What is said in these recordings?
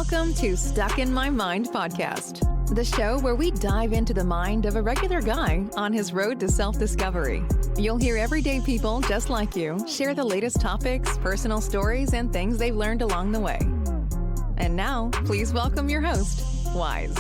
Welcome to Stuck in My Mind podcast, the show where we dive into the mind of a regular guy on his road to self-discovery. You'll hear everyday people just like you share the latest topics, personal stories, and things they've learned along the way. And now, please welcome your host, Wise.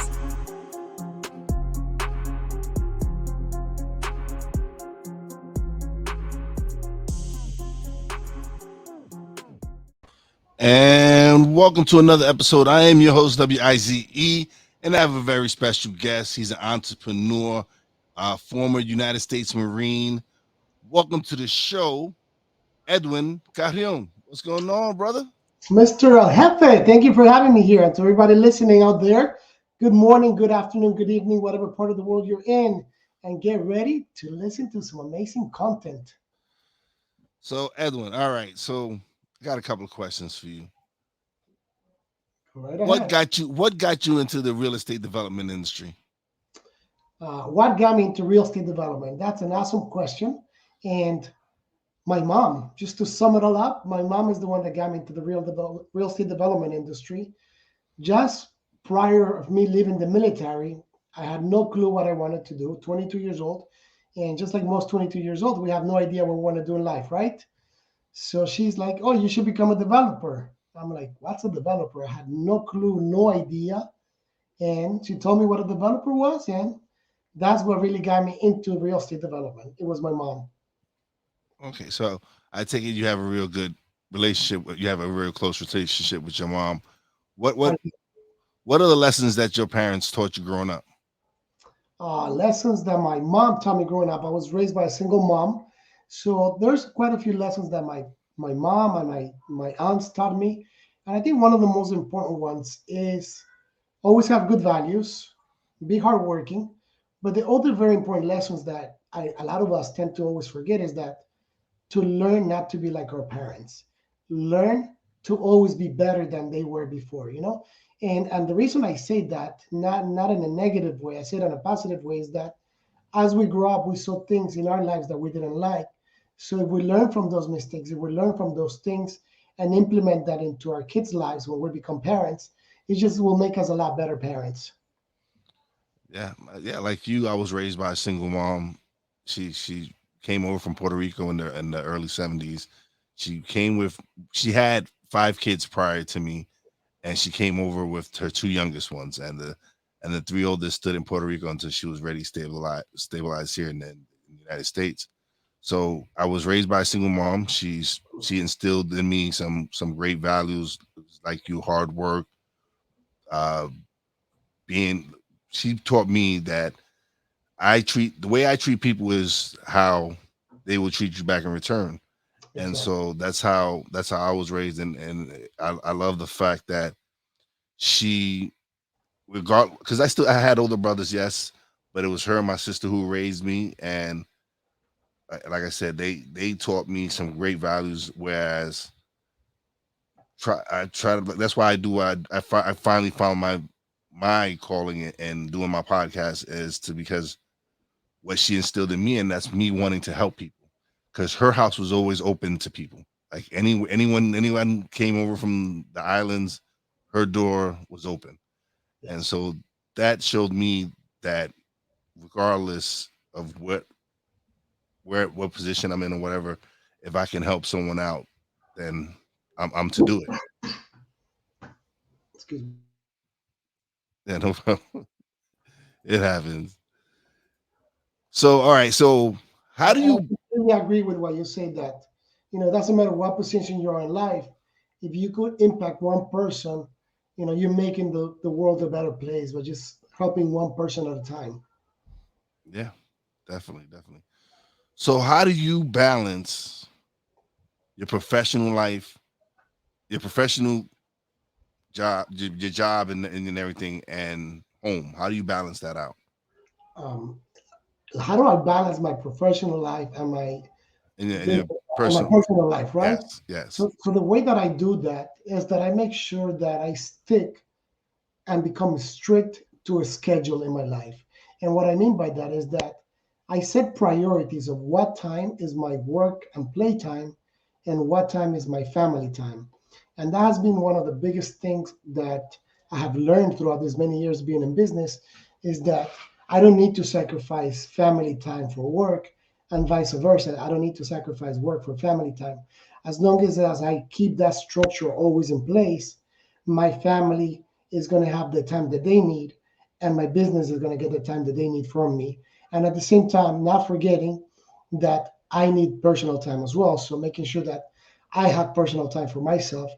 And welcome to another episode. I am your host, W-I-Z-E, and I have a very special guest. He's an entrepreneur, former United States Marine. Welcome to the show, Edwin Carrion. What's going on, brother? Mr. El Jefe, thank you for having me here. And to everybody listening out there, good morning, good afternoon, good evening, whatever part of the world you're in, and get ready to listen to some amazing content. So, Edwin, all right. So, I got a couple of questions for you. Right What ahead. got you into the real estate development industry? What got me into real estate development? That's an awesome question. And my mom, just to sum it all up, my mom is the one that got me into the real estate development industry. Just prior of me leaving the military, I had no clue what I wanted to do, 22 years old. And just like most 22 years old, we have no idea what we want to do in life, right? So she's like, oh, you should become a developer. I'm like, what's a developer? I had no clue, no idea. And she told me what a developer was. And that's what really got me into real estate development. It was my mom. Okay, so I take it you have a real good relationship. You have a real close relationship with your mom. What what what are the lessons that your parents taught you growing up? Lessons that my mom taught me growing up. I was raised by a single mom. So there's quite a few lessons that my mom and my aunts taught me. And I think one of the most important ones is always have good values, be hardworking. But the other very important lessons that a lot of us tend to always forget is that to learn not to be like our parents, learn to always be better than they were before, you know? And the reason I say that, not in a negative way, I say it in a positive way, is that as we grow up, we saw things in our lives that we didn't like. So if we learn from those mistakes, if we learn from those things and implement that into our kids' lives when we become parents, it just will make us a lot better parents. Yeah, like you, I was raised by a single mom. She came over from Puerto Rico in the early 70s. She came with she had five kids prior to me, and she came over with her two youngest ones, and the three oldest stood in Puerto Rico until she was ready stabilized here in the United States. So I was raised by a single mom. She instilled in me some great values like you hard work, uh, being. She taught me that the way I treat people is how they will treat you back in return. And Exactly. so that's how I was raised, and I love the fact that she because I had older brothers, yes, but it was her and my sister who raised me, and like I said, they taught me some great values. Whereas I try to that's why I do I finally found my calling and doing my podcast is to because what she instilled in me, and that's me wanting to help people because her house was always open to people. Like anyone came over from the islands, her door was open. And Yes. so that showed me that regardless of what position I'm in or whatever, if I can help someone out, then I'm to do it. Excuse me. Yeah, no problem. It happens. So all right, so how do And I you completely agree with what you say that, it doesn't matter what position you're in life. If you could impact one person, you're making the world a better place by just helping one person at a time. yeah, definitely. So how do you balance your professional life, your professional job, your job and everything and home? How do you balance that out? Um, how do I balance my professional life and my In your and my personal personal life, right? yes. So the way that I do that is that I make sure that I stick and become strict to a schedule in my life. And what I mean by that is that I set priorities of what time is my work and play time and what time is my family time. And that has been one of the biggest things that I have learned throughout these many years being in business is that I don't need to sacrifice family time for work and vice versa. I don't need to sacrifice work for family time. As I keep that structure always in place, my family is going to have the time that they need and my business is going to get the time that they need from me. And at the same time, not forgetting that I need personal time as well. So making sure that I have personal time for myself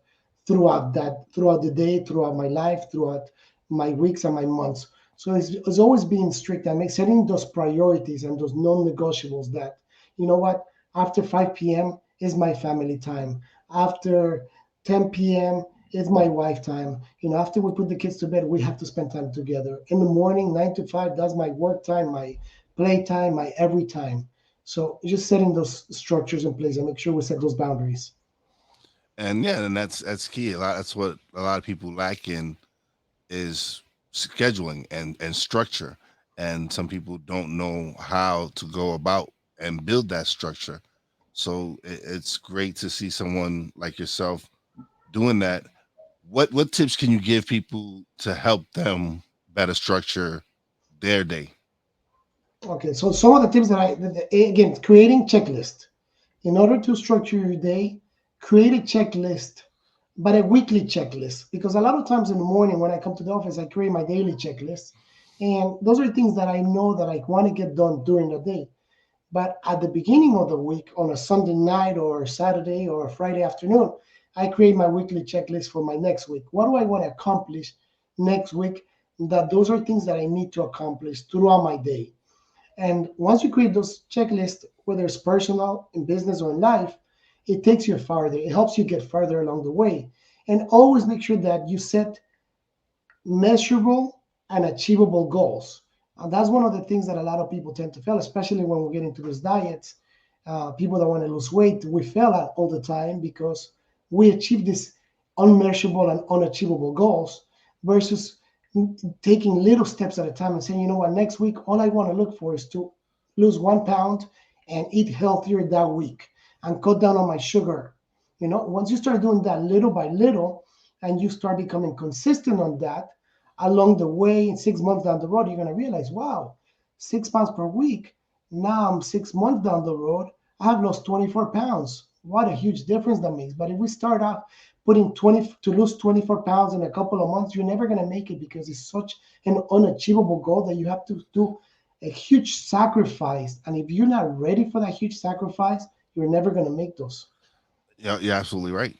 throughout the day, throughout my life, throughout my weeks and my months. So it's always being strict and setting those priorities and those non-negotiables that, you know what, after 5 p.m. is my family time. After 10 p.m. is my wife time. After we put the kids to bed, we have to spend time together. In the morning, 9 to 5, that's my work time, my play time, my every time. So just setting those structures in place and make sure we set those boundaries. And yeah, and that's key. That's what a lot of people lack in is scheduling and structure. And some people don't know how to go about and build that structure. So it's great to see someone like yourself doing that. What tips can you give people to help them better structure their day? Okay, so some of the tips again, creating checklist. In order to structure your day, create a checklist, but a weekly checklist. Because a lot of times in the morning when I come to the office, I create my daily checklist. And those are things that I know that I want to get done during the day. But at the beginning of the week, on a Sunday night or Saturday or a Friday afternoon, I create my weekly checklist for my next week. What do I want to accomplish next week? That those are things that I need to accomplish throughout my day. And once you create those checklists, whether it's personal, in business, or in life, it takes you farther. It helps you get farther along the way. And always make sure that you set measurable and achievable goals. And that's one of the things that a lot of people tend to fail, especially when we get into these diets. People that want to lose weight, we fail at all the time because we achieve these unmeasurable and unachievable goals versus taking little steps at a time and saying, you know what, next week, all I want to look for is to lose 1 pound and eat healthier that week and cut down on my sugar. Once you start doing that little by little and you start becoming consistent on that, along the way, in 6 months down the road, you're going to realize, wow, 6 pounds per week. Now I'm 6 months down the road, I have lost 24 pounds. What a huge difference that makes. But if we start off putting 20 to lose 24 pounds in a couple of months, you're never going to make it because it's such an unachievable goal that you have to do a huge sacrifice. And if you're not ready for that huge sacrifice, you're never going to make those. Yeah, you're absolutely right.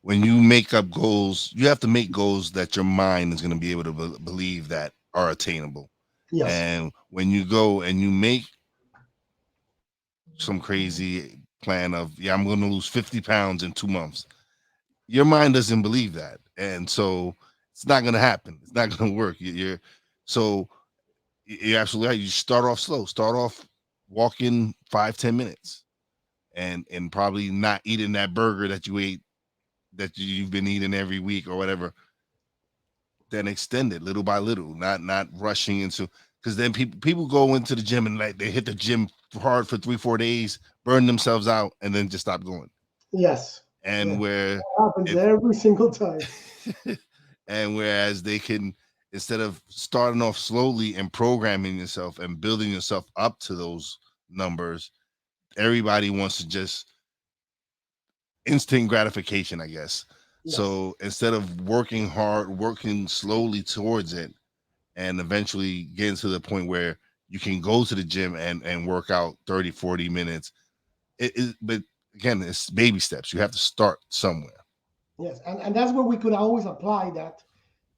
When you make up goals, you have to make goals that your mind is going to be able to believe that are attainable. Yes. And when you go and you make some crazy plan of, yeah, I'm going to lose 50 pounds in 2 months, your mind doesn't believe that. And so it's not going to happen. It's not going to work. So you're absolutely right. You start off slow, start off walking 5-10 minutes and probably not eating that burger that you ate that you've been eating every week or whatever, then extend it little by little, not rushing into, because then people go into the gym and like they hit the gym hard for 3-4 days, burn themselves out, and then just stop going. Yes. And Yes. where It happens if every single time. and whereas they can, instead of starting off slowly and programming yourself and building yourself up to those numbers, everybody wants to just instant gratification, I guess. Yes. So instead of working hard, working slowly towards it, and eventually getting to the point where you can go to the gym and work out 30-40 minutes, but again, it's baby steps. You have to start somewhere. Yes. And that's where we could always apply that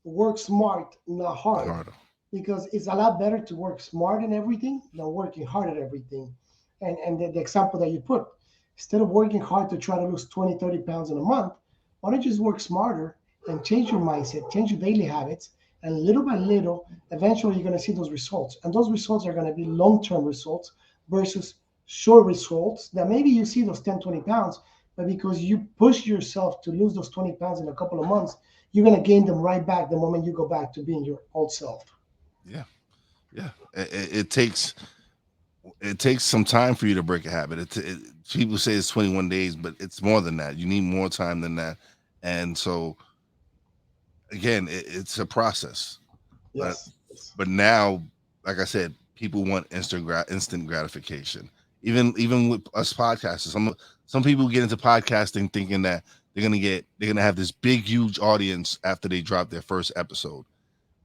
work smart, not hard, Harder. because it's a lot better to work smart in everything than working hard at everything. And the example that you put, instead of working hard to try to lose 20, 30 pounds in a month, why don't you just work smarter and change your mindset, change your daily habits, and little by little, eventually you're going to see those results. And those results are going to be long-term results versus short results that maybe you see those 10, 20 pounds, but because you push yourself to lose those 20 pounds in a couple of months, you're going to gain them right back the moment you go back to being your old self. Yeah, yeah. It takes some time for you to break a habit. People say it's 21 days, but it's more than that. You need more time than that. And so again, it's a process. But Yes. Yes. now, like I said, people want instant gratification. Even with us podcasters, some people get into podcasting thinking that they're gonna have this big huge audience after they drop their first episode,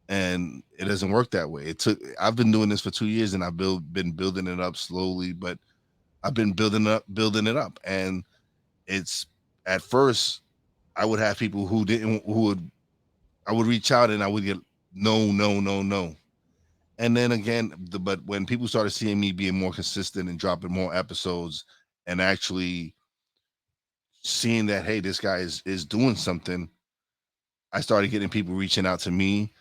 and it doesn't work that way. I've been doing this for 2 years, and been building it up slowly, but I've been building it up, and it's at first I would have people who would I would reach out and I would get no, no, no, no. And then again, but when people started seeing me being more consistent and dropping more episodes and actually seeing that, hey, this guy is doing something, I started getting people reaching out to me.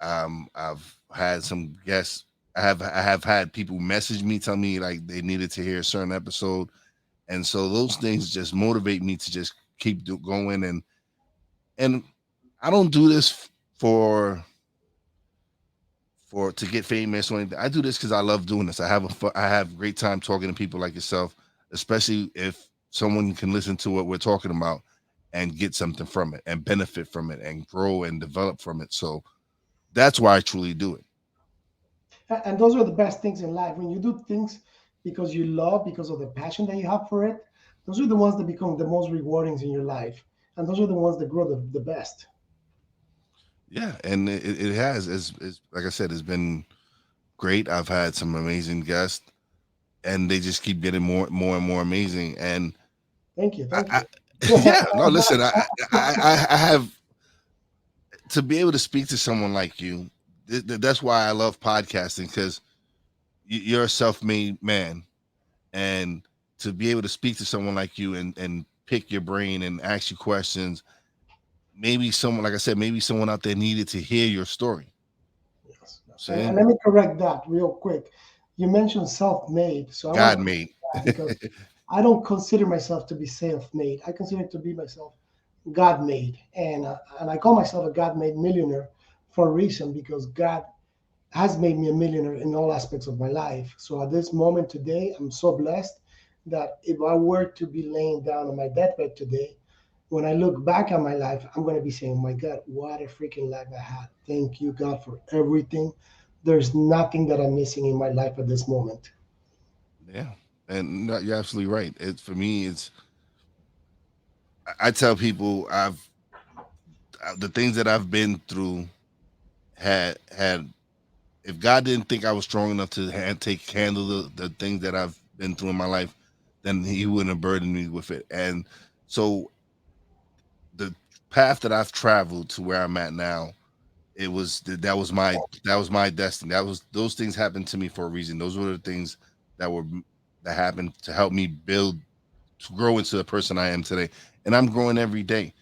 I've had some guests. I have had people message me, tell me like they needed to hear a certain episode, and so those things just motivate me to just keep going. And I don't do this for to get famous or anything. I do this because I love doing this. I have great time talking to people like yourself, especially if someone can listen to what we're talking about and get something from it and benefit from it and grow and develop from it. So that's why I truly do it. And those are the best things in life. When you do things because you love, because of the passion that you have for it, those are the ones that become the most rewarding in your life. And those are the ones that grow the best. Yeah, and it has. It's like I said, it's been great. I've had some amazing guests, and they just keep getting more and more amazing. And Thank you. Thank I you. yeah, no, listen, I have to be able to speak to someone like you. That's why I love podcasting because you're a self-made man, and to be able to speak to someone like you and pick your brain and ask you questions, maybe someone, like I said, maybe someone out there needed to hear your story. Yes, yes. And See, let me correct that real quick. You mentioned self-made, so I want God to made. correct that because I don't consider myself to be self-made. I consider to be myself God-made, and I call myself a God-made millionaire for a reason because God has made me a millionaire in all aspects of my life. So at this moment today, I'm so blessed that if I were to be laying down on my deathbed today, when I look back at my life, I'm going to be saying, my God, what a freaking life I had. Thank you, God, for everything. There's nothing that I'm missing in my life at this moment. Yeah, and no, you're absolutely right. It's for me. I tell people the things that I've been through had if God didn't think I was strong enough to handle the things that I've been through in my life, then He wouldn't have burdened me with it. And so the path that I've traveled to where I'm at now, that was my destiny. That was those things happened to me for a reason. Those were the things that were that happened to help me build to grow into the person I am today. And I'm growing every day.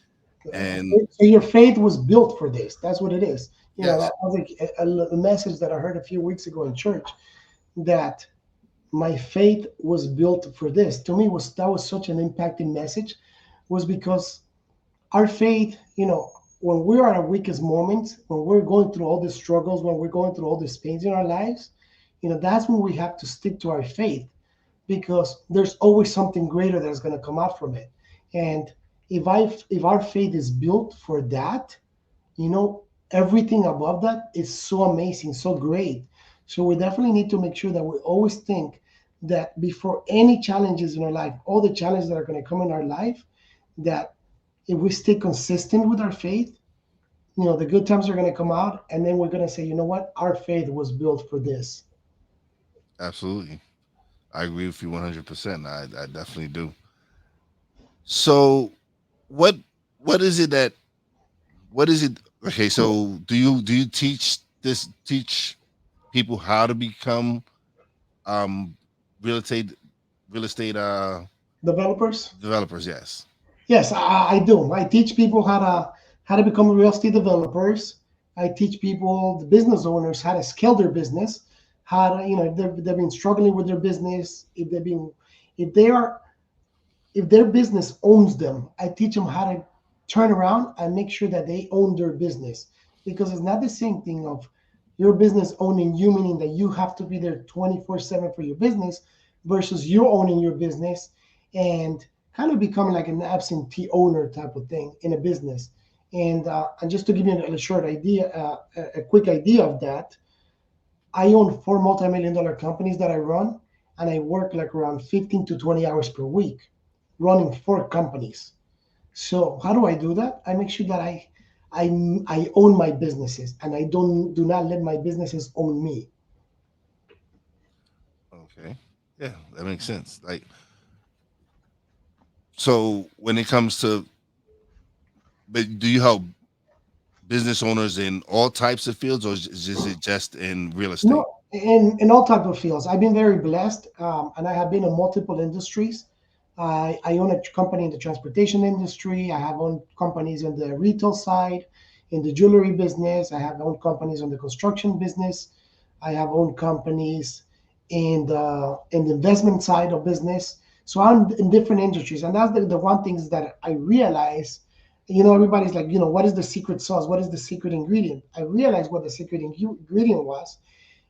And So your faith was built for this. That's what it is. yes, That was like a message that I heard a few weeks ago in church that my faith was built for this. To me, was that was such an impacting message, was because our faith, when we're at our weakest moments, when we're going through all these struggles, when we're going through all these pains in our lives, that's when we have to stick to our faith because there's always something greater that's going to come out from it. And if our faith is built for that, you know, everything above that is so amazing, so great. So we definitely need to make sure that we always think that before any challenges in our life, all the challenges that are going to come in our life, that if we stay consistent with our faith, the good times are going to come out, and then we're going to say, you know what, our faith was built for this. absolutely. I agree with you 100%. I definitely do. So what what is it that what is it okay, so do you teach people how to become um real estate real estate Developers, developers? Yes. yes, I do. I teach people how to become real estate developers. I teach people, the business owners, how to scale their business. How to, if they've been struggling with their business, if they are if their business owns them, I teach them how to turn around and make sure that they own their business. Because it's not the same thing of your business owning you, meaning that you have to be there 24/7 for your business, versus you owning your business and kind of becoming like an absentee owner type of thing in a business. And just to give you a short idea, a quick idea of that, I own four multi-million-dollar companies that I run, and I work like around 15 to 20 hours per week running four companies. So how do I do that? I make sure that I own my businesses, and I do not let my businesses own me. Okay. Yeah, that makes sense. Like, so when it comes to, but do you help business owners in all types of fields, or is it just in real No, estate? in all type of fields. I've been very blessed, and I have been in multiple industries. I own a company in the transportation industry. I have owned companies in the retail side, in the jewelry business. I have owned companies in the construction business. I have owned companies in the investment side of business. So I'm in different industries, and that's the one things that I realize. Everybody's like, what is the secret sauce? What is the secret ingredient? I realized what the secret ingredient was,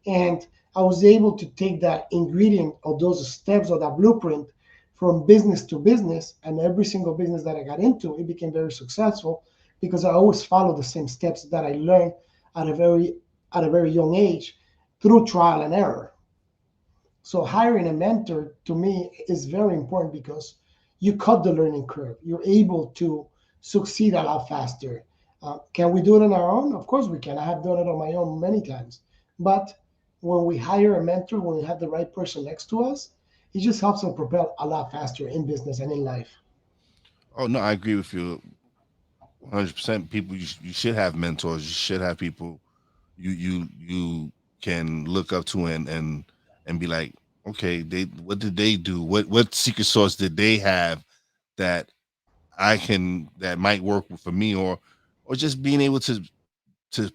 and I was able to take that ingredient or those steps or that blueprint from business to business. And every single business that I got into, it became very successful because I always follow the same steps that I learned at a very young age through trial and error. So hiring a mentor to me is very important because you cut the learning curve. You're able to succeed a lot faster. Can we do it on our own? Of course we can. I have done it on my own many times. But when we hire a mentor, when we have the right person next to us, it just helps us propel a lot faster in business and in life. Oh no, I agree with you 100%. People, you should have mentors. You should have people you can look up to and be like, okay, they what did they do? What secret sauce did they have that that might work for me, or just being able to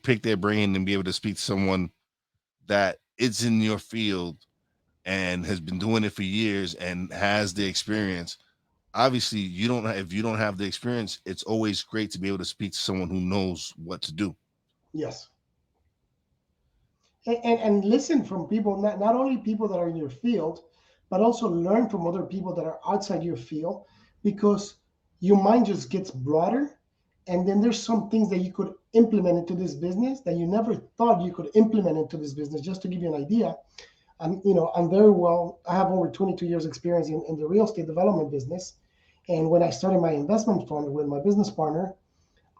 pick their brain and be able to speak to someone that is in your field and has been doing it for years and has the experience. Obviously, you don't if you don't have the experience, it's always great to be able to speak to someone who knows what to do. Yes. And listen from people, not only people that are in your field, but also learn from other people that are outside your field, because your mind just gets broader. And then there's some things that you could implement into this business that you never thought you could implement into this business. Just to give you an idea, I'm very well, I have over 22 years experience in the real estate development business. And when I started my investment fund with my business partner,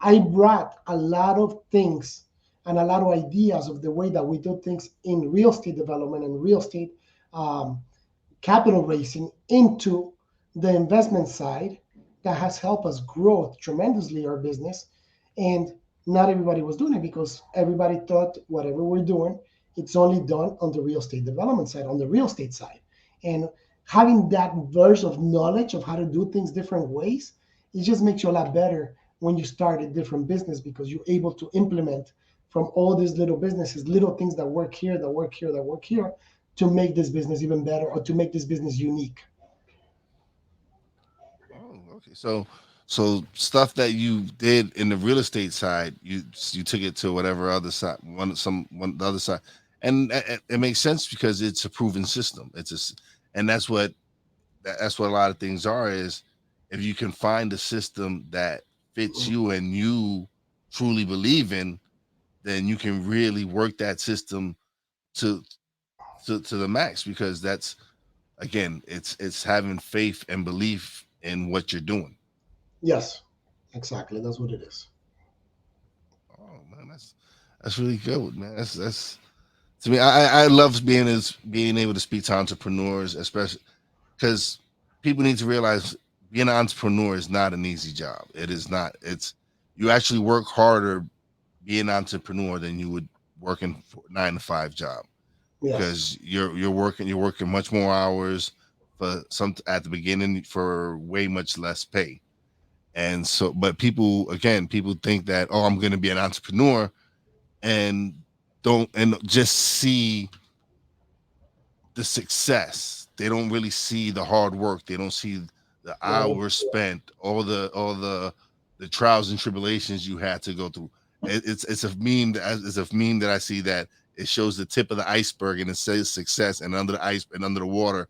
I brought a lot of things and a lot of ideas of the way that we do things in real estate development and real estate um, capital raising into the investment side that has helped us grow tremendously our business. And not everybody was doing it because everybody thought whatever we're doing, it's only done on the real estate development side, on the real estate side. And having that verse of knowledge of how to do things different ways, it just makes you a lot better when you start a different business because you're able to implement from all these little businesses, little things that work here, that work here, that work here, to make this business even better or to make this business unique. Oh, okay. So stuff that you did in the real estate side, you took it to whatever other side, one the other side, and it makes sense because it's a proven system. And that's what a lot of things are is if you can find a system that fits you and you truly believe in, then you can really work that system to to the max because that's again it's having faith and belief in what you're doing. Yes, exactly. That's what it is. Oh man, that's really good, man. That's to me. I love being able to speak to entrepreneurs, especially because people need to realize being an entrepreneur is not an easy job. It is not. It's you actually work harder being an entrepreneur than you would working for 9 to 5 job Yes, because you're working much more hours for some at the beginning for way much less pay. And so, but people think that, oh, I'm going to be an entrepreneur and don't, and just see the success. They don't really see the hard work. They don't see the right. hours spent, all the trials and tribulations you had to go through. It's a meme that I see that it shows the tip of the iceberg and it says success, and under the ice and under the water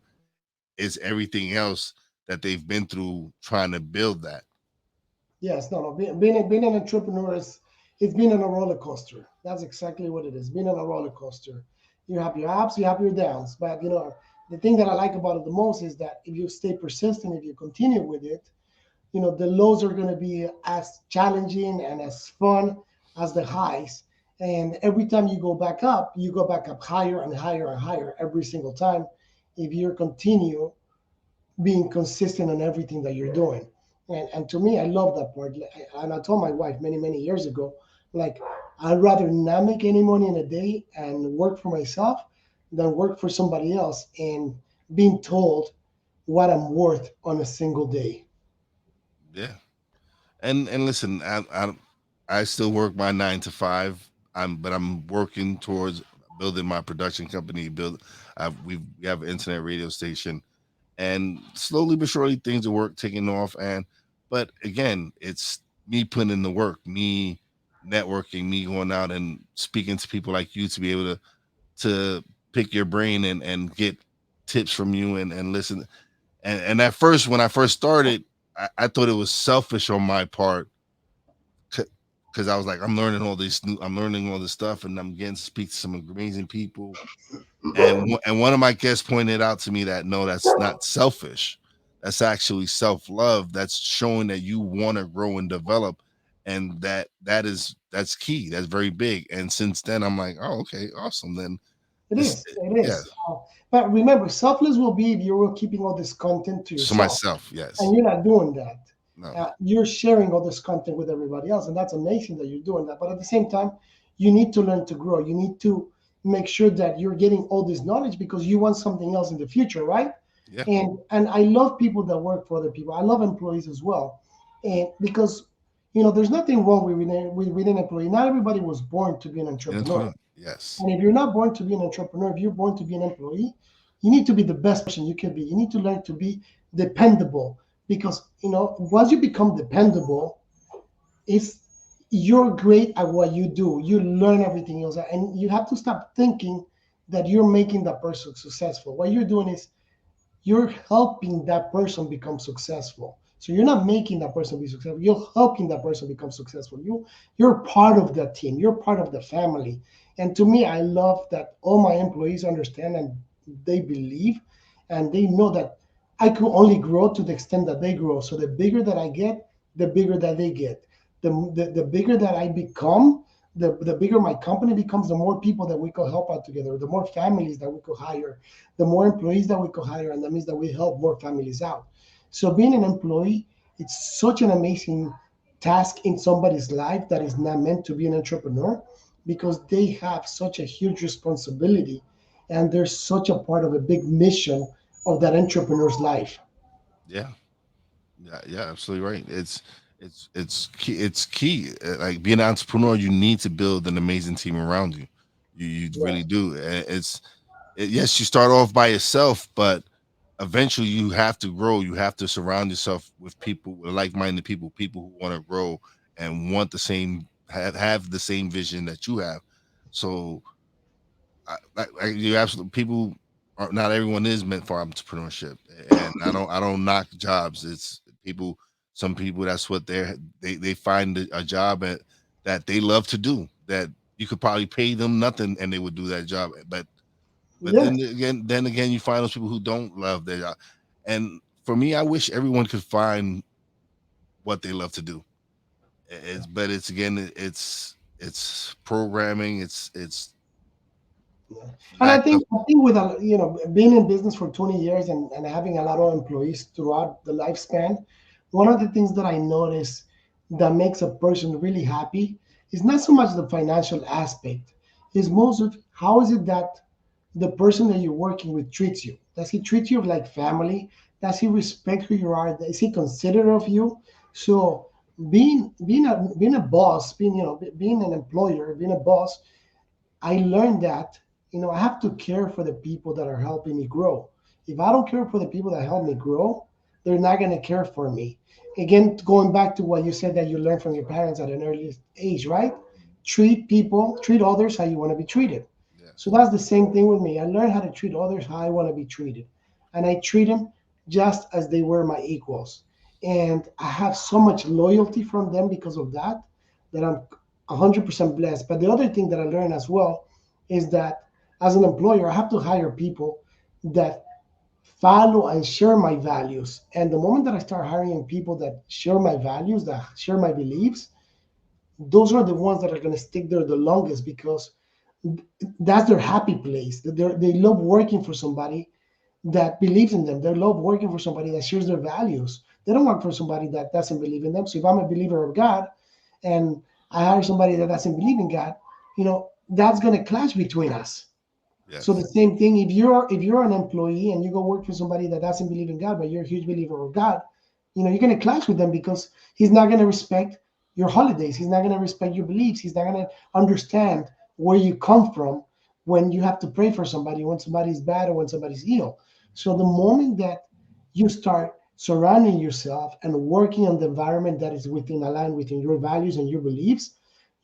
is everything else that they've been through trying to build that. Yes, no, no. Being an entrepreneur is it's been on a roller coaster. That's exactly what it is. Being on a roller coaster. You have your ups, you have your downs. But the thing that I like about it the most is that if you stay persistent, if you continue with it, the lows are going to be as challenging and as fun as the highs. And every time you go back up higher and higher and higher every single time if you continue being consistent on everything that you're doing. And to me, I love that part. And I told my wife many, many years ago, like, I'd rather not make any money in a day and work for myself than work for somebody else and being told what I'm worth on a single day. Yeah. And listen, I still work my 9 to 5. But I'm working towards building my production company. We have an internet radio station, and slowly but surely things are taking off. But again, it's me putting in the work, me networking, me going out and speaking to people like you to be able to pick your brain and get tips from you and listen. And at first, when I first started, I thought it was selfish on my part, because I was like, I'm learning all this stuff, and I'm getting to speak to some amazing people. And one of my guests pointed out to me that no, that's not selfish. That's actually self love. That's showing that you want to grow and develop, and that's key. That's very big. And since then, I'm like, oh, okay, awesome. Then It this, is. It yeah, is. But remember, selfless will be if you're keeping all this content to to yourself, myself, and yes, you're not doing that. no, You're sharing all this content with everybody else, and that's amazing that you're doing that. But at the same time, you need to learn to grow. You need to make sure that you're getting all this knowledge because you want something else in the future, right? yeah, And I love people that work for other people. I love employees as well, and because there's nothing wrong with an employee. Not everybody was born to be an entrepreneur. yes, And if you're not born to be an entrepreneur, if you're born to be an employee, you need to be the best person you can be. You need to learn to be dependable because once you become dependable, it's you're great at what you do. You learn everything else, and you have to stop thinking that you're making that person successful. What you're doing is you're helping that person become successful. So you're not making that person be successful. You're helping that person become successful. You're part of the team. You're part of the family. And to me, I love that all my employees understand and they believe and they know that I could only grow to the extent that they grow. So the bigger that I get, the bigger that they get. The bigger that I become, the bigger my company becomes, the more people that we could help out together, the more families that we could hire, the more employees that we could hire, and that means that we help more families out. So being an employee, it's such an amazing task in somebody's life that is not meant to be an entrepreneur because they have such a huge responsibility and they're such a part of a big mission of that entrepreneur's life. yeah. Yeah, absolutely right. It's key. Like being an entrepreneur, you need to build an amazing team around you. You really Yes. do. Yes, you start off by yourself, but eventually you have to grow. You have to surround yourself with people, with like-minded people, people who want to grow and want the same have the same vision that you have. So you absolutely people are not everyone is meant for entrepreneurship, and I don't knock jobs. It's people, some people that's what they find a job that they love to do, that you could probably pay them nothing and they would do that job. But Yes. then again you find those people who don't love their job. And for me, I wish everyone could find what they love to do. But it's again, it's programming, it's Yeah. And I lack of. think I think with being in business for 20 years and having a lot of employees throughout the lifespan, one of the things that I notice that makes a person really happy is not so much the financial aspect, is most of how is it that the person that you're working with treats you? Does he treat you like family? Does he respect who you are? Is he considerate of you? So being a boss, being an employer, being a boss, I learned that, I have to care for the people that are helping me grow. If I don't care for the people that help me grow, they're not going to care for me. Again, going back to what you said that you learned from your parents at an early age, right? Treat others how you want to be treated. So Yes. that's the same thing with me. I learned how to treat others how I want to be treated. And I treat them just as they were my equals. and I have so much loyalty from them because of that, that I'm 100% blessed. But the other thing that I learned as well is that as an employer, I have to hire people that follow and share my values. And the moment that I start hiring people that share my values, that share my beliefs, those are the ones that are going to stick there the longest, because that's their happy place. They love working for somebody that believes in them. They love working for somebody that shares their values. They don't work for somebody that doesn't believe in them. So if I'm a believer of God and I hire somebody that doesn't believe in God, that's going to clash between us. So the Yes. same thing, if you're an employee and you go work for somebody that doesn't believe in God, but you're a huge believer of God, you're going to clash with them, because he's not going to respect your holidays. He's not going to respect your beliefs. He's not going to understand where you come from when you have to pray for somebody, when somebody's bad or when somebody's ill. So the moment that you start surrounding yourself and working on the environment that is within aligned within your values and your beliefs,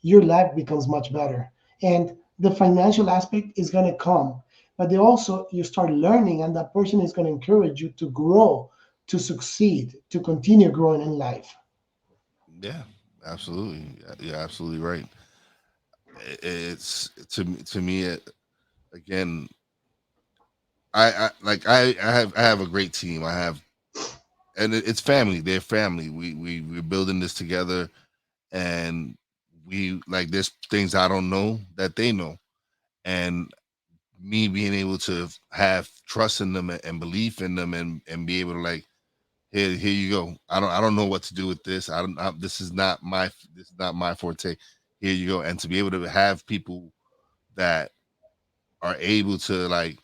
your life becomes much better. And the financial aspect is going to come, but they also, you start learning, and that person is going to encourage you to grow, to succeed, to continue growing in life. Yeah. Absolutely. You're absolutely right. It's to me again. I have a great team. And it's family. They're family. We're building this together, and we like there's things I don't know that they know, and me being able to have trust in them and belief in them, and be able to like, here you go. I don't know what to do with this. I don't. This is not my forte. Here you go. And to be able to have people that are able to like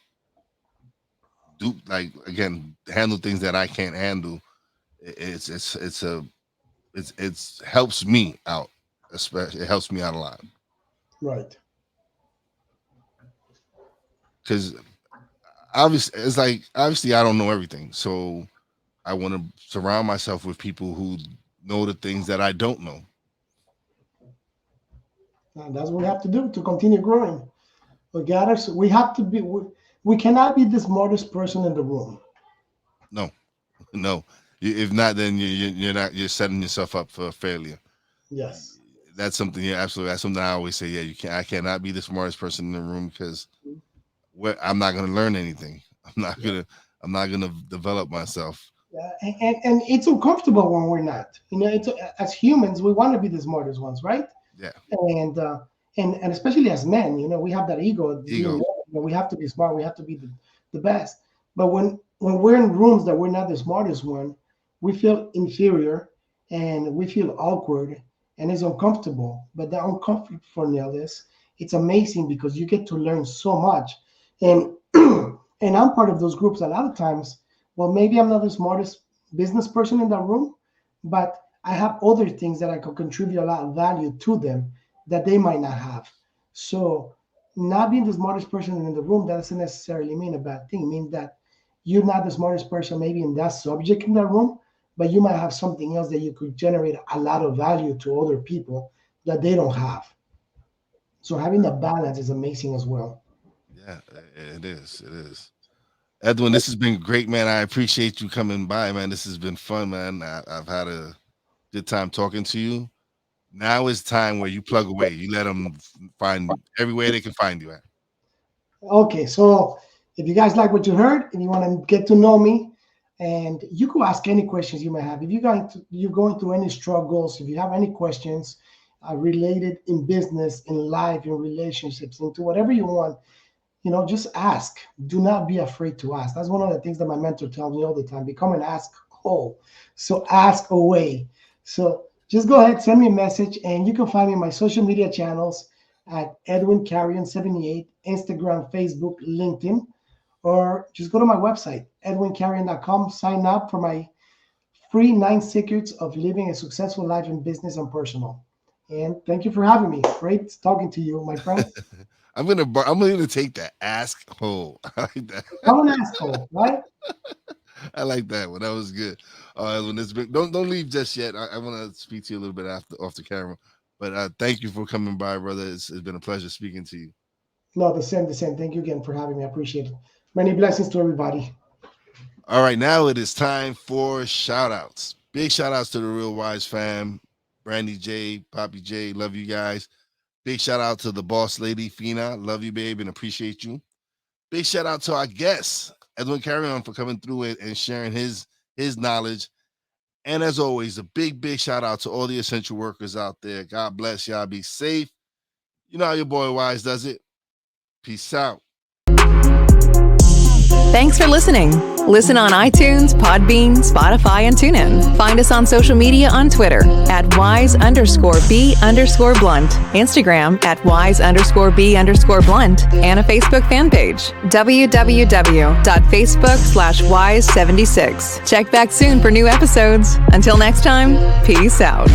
do like again handle things that I can't handle. It's helps me out. Especially, it helps me out a lot Right. because obviously I don't know everything, so I want to surround myself with people who know the things that I don't know. And that's what we have to do to continue growing. We have to be, we cannot be the smartest person in the room. No, no. If not, then you're not. You're setting yourself up for failure. Yes. That's something. Yeah, absolutely. That's something I always say. Yeah, you can't. I cannot be the smartest person in the room because I'm not going to learn anything. I'm not Yeah. gonna. I'm not gonna develop myself. Yeah. And it's uncomfortable when we're not. As humans, we want to be the smartest ones, right? Yeah, and uh, and especially as men, we have that ego of being men. ego. We have to be smart, we have to be the best. But when we're in rooms that we're not the smartest one, we feel inferior and we feel awkward, and it's uncomfortable. But the uncomfortableness, it's amazing because you get to learn so much. And and I'm part of those groups a lot of times. Well, maybe I'm not the smartest business person in that room, but I have other things that I could contribute a lot of value to them that they might not have. So, not being the smartest person in the room, that doesn't necessarily mean a bad thing. It means that you're not the smartest person maybe in that subject in that room, but you might have something else that you could generate a lot of value to other people that they don't have. So having the balance is amazing as well. Yeah, it is. It is. Edwin, this has been great, man. I appreciate you coming by, man. This has been fun, man. I've had a good time talking to you. Now is time where you plug away. You let them find everywhere they can find you at. Okay, so if you guys like what you heard and you want to get to know me, and you could ask any questions you may have. If you're going through any struggles, if you have any questions related in business, in life, in relationships, into whatever you want, just ask. Do not be afraid to ask. That's one of the things that my mentor tells me all the time. Become an ask hole. So ask away. So just go ahead, send me a message, and you can find me on my social media channels at Edwin Carrion 78, Instagram, Facebook, LinkedIn, or just go to my website, edwincarrion.com, sign up for my free 9 secrets of living a successful life in business and personal. And thank you for having me. Great talking to you, my friend. I'm gonna take that ask hole. I like that. Become an asshole, right? I like that one. That was good. When it's been, don't leave just yet. I want to speak to you a little bit after off the camera. But thank you for coming by, brother. It's been a pleasure speaking to you. No, the same, the same. Thank you again for having me. I appreciate it. Many blessings to everybody. All right, now it is time for shout outs. Big shout outs to the Real Wise fam. Brandy J, Poppy J, love you guys. Big shout out to the boss lady, Fina. Love you, babe, and appreciate you. Big shout out to our guests, Edwin Carrion, for coming through it and sharing his knowledge. And as always, a big shout out to all the essential workers out there. God bless y'all. Be safe. You know how your boy Wise does it. Peace out. Thanks for listening. Listen on iTunes, Podbean, Spotify, and TuneIn. Find us on social media on Twitter at wise_b_blunt, Instagram at wise_b_blunt, and a Facebook fan page, www.facebook.com/wise76. Check back soon for new episodes. Until next time, peace out.